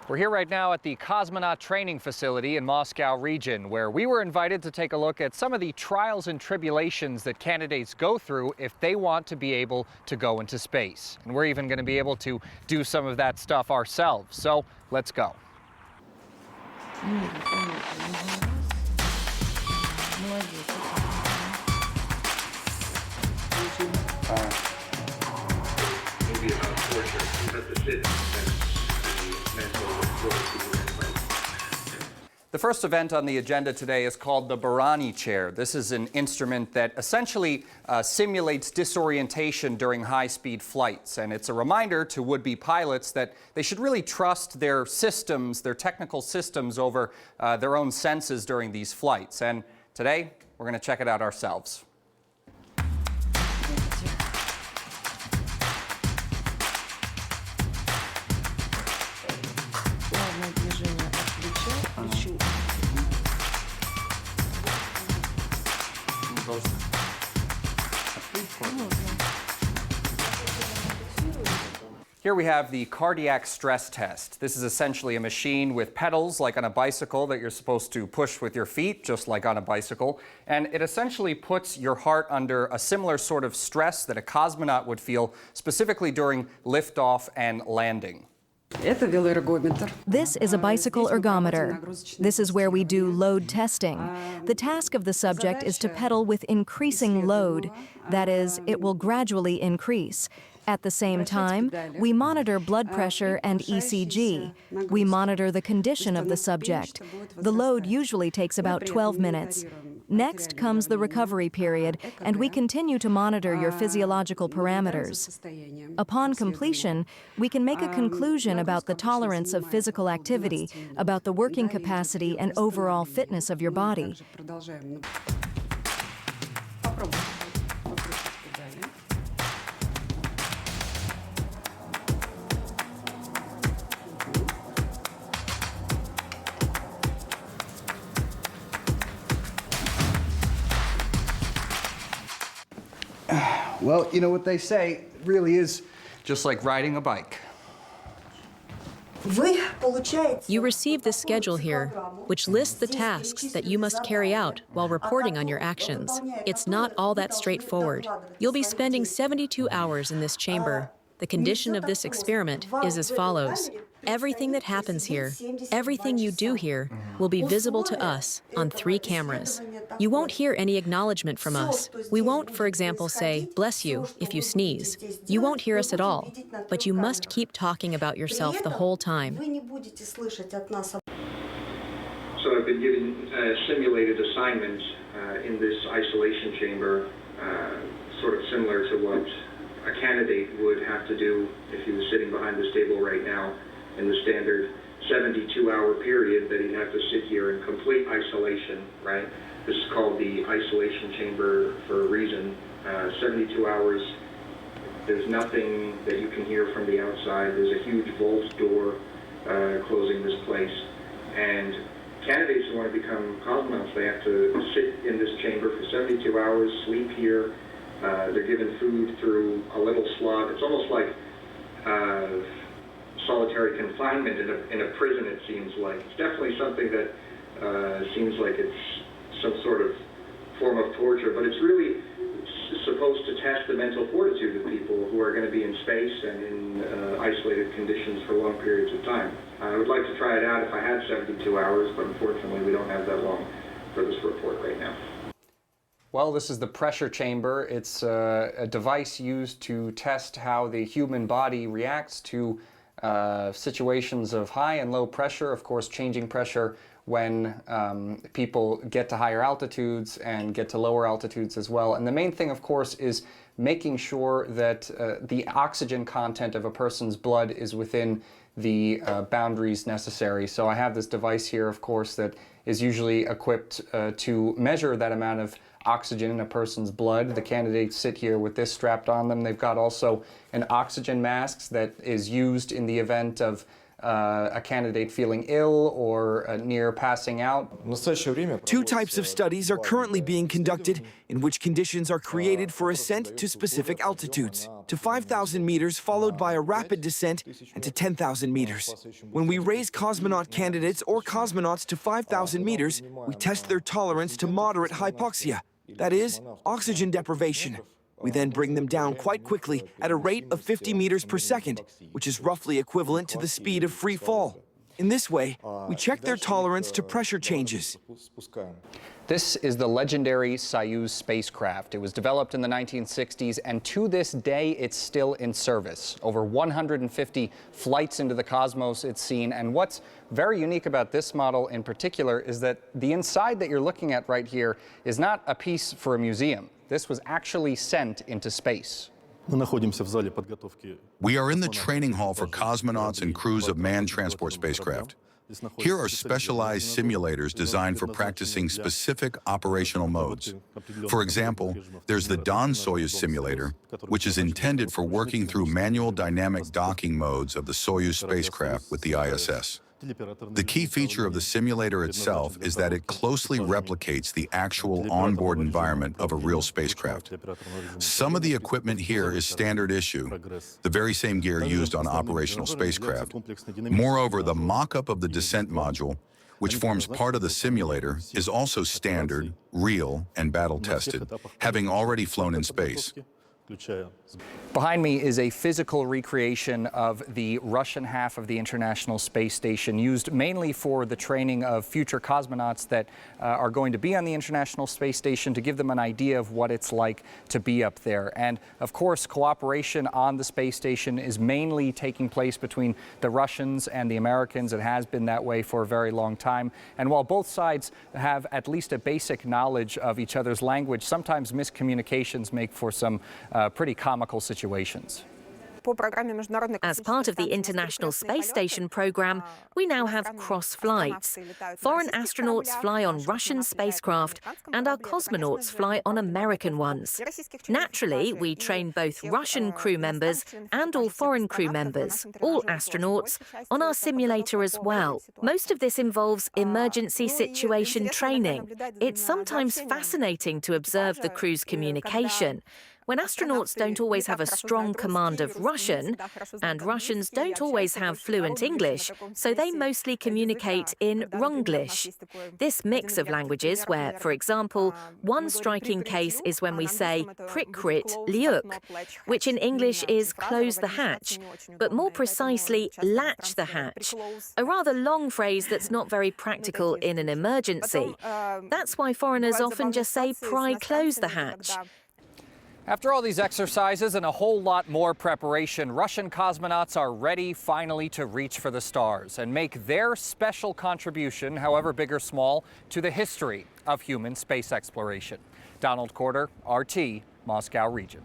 We're here right now at the cosmonaut training facility in Moscow region, where we were invited to take a look at some of the trials and tribulations that candidates go through if they want to be able to go into space. And we're even going to be able to do some of that stuff ourselves. So let's go. Maybe about torture, but the sit The first event on the agenda today is called the Barani chair. This is an instrument that essentially simulates disorientation during high-speed flights. And it's a reminder to would-be pilots that they should really trust their systems, their technical systems over their own senses during these flights. And today, we're going to check it out ourselves. Here we have the cardiac stress test. This is essentially a machine with pedals like on a bicycle that you're supposed to push with your feet, just like on a bicycle. And it essentially puts your heart under a similar sort of stress that a cosmonaut would feel, specifically during liftoff and landing. This is a bicycle ergometer. This is where we do load testing. The task of the subject is to pedal with increasing load. That is, it will gradually increase. At the same time, we monitor blood pressure and ECG. We monitor the condition of the subject. The load usually takes about 12 minutes. Next comes the recovery period, and we continue to monitor your physiological parameters. Upon completion, we can make a conclusion about the tolerance of physical activity, about the working capacity and overall fitness of your body. Well, you know what they say, it really is just like riding a bike. You receive this schedule here, which lists the tasks that you must carry out while reporting on your actions. It's not all that straightforward. You'll be spending 72 hours in this chamber. The condition of this experiment is as follows. Everything that happens here, everything you do here, will be visible to us on 3 cameras. You won't hear any acknowledgement from us. We won't, for example, say, "bless you," if you sneeze. You won't hear us at all, but you must keep talking about yourself the whole time. So I've been given a simulated assignment in this isolation chamber, sort of similar to what a candidate would have to do if he was sitting behind this table right now in the standard 72-hour period that he'd have to sit here in complete isolation, right? This is called the isolation chamber for a reason. 72 hours, there's nothing that you can hear from the outside. There's a huge vault door closing this place. And candidates who want to become cosmonauts, they have to sit in this chamber for 72 hours, sleep here. They're given food through a little slot. It's almost like solitary confinement in a prison, it seems like. It's definitely something that seems like it's some sort of form of torture, but it's really supposed to test the mental fortitude of people who are going to be in space and in isolated conditions for long periods of time. I would like to try it out if I had 72 hours, but unfortunately we don't have that long for this report right now. Well, this is the pressure chamber. It's a device used to test how the human body reacts to situations of high and low pressure, of course changing pressure when people get to higher altitudes and get to lower altitudes as well. And the main thing, of course, is making sure that the oxygen content of a person's blood is within the boundaries necessary. So I have this device here, of course, that is usually equipped to measure that amount of oxygen in a person's blood. The candidates sit here with this strapped on them. They've got also an oxygen mask that is used in the event of a candidate feeling ill or near passing out. Two types of studies are currently being conducted in which conditions are created for ascent to specific altitudes, to 5,000 meters followed by a rapid descent and to 10,000 meters. When we raise cosmonaut candidates or cosmonauts to 5,000 meters, we test their tolerance to moderate hypoxia, that is, oxygen deprivation. We then bring them down quite quickly at a rate of 50 meters per second, which is roughly equivalent to the speed of free fall. In this way, we check their tolerance to pressure changes. This is the legendary Soyuz spacecraft. It was developed in the 1960s, and to this day, it's still in service. Over 150 flights into the cosmos it's seen, and what's very unique about this model in particular is that the inside that you're looking at right here is not a piece for a museum. This was actually sent into space. We are in the training hall for cosmonauts and crews of manned transport spacecraft. Here are specialized simulators designed for practicing specific operational modes. For example, there's the Don Soyuz simulator, which is intended for working through manual dynamic docking modes of the Soyuz spacecraft with the ISS. The key feature of the simulator itself is that it closely replicates the actual onboard environment of a real spacecraft. Some of the equipment here is standard issue, the very same gear used on operational spacecraft. Moreover, the mock-up of the descent module, which forms part of the simulator, is also standard, real, and battle-tested, having already flown in space. Behind me is a physical recreation of the Russian half of the International Space Station, used mainly for the training of future cosmonauts that are going to be on the International Space Station, to give them an idea of what it's like to be up there. And of course, cooperation on the space station is mainly taking place between the Russians and the Americans. It has been that way for a very long time. And while both sides have at least a basic knowledge of each other's language, sometimes miscommunications make for some pretty comical situations. As part of the International Space Station program, we now have cross flights. Foreign astronauts fly on Russian spacecraft, and our cosmonauts fly on American ones. Naturally, we train both Russian crew members and all foreign crew members, all astronauts, on our simulator as well. Most of this involves emergency situation training. It's sometimes fascinating to observe the crew's communication. When astronauts don't always have a strong command of Russian, and Russians don't always have fluent English, so they mostly communicate in Runglish. This mix of languages where, for example, one striking case is when we say prikrit liuk, which in English is close the hatch, but more precisely latch the hatch, a rather long phrase that's not very practical in an emergency. That's why foreigners often just say pry close the hatch. After all these exercises and a whole lot more preparation, Russian cosmonauts are ready finally to reach for the stars and make their special contribution, however big or small, to the history of human space exploration. Donald Corder, RT, Moscow region.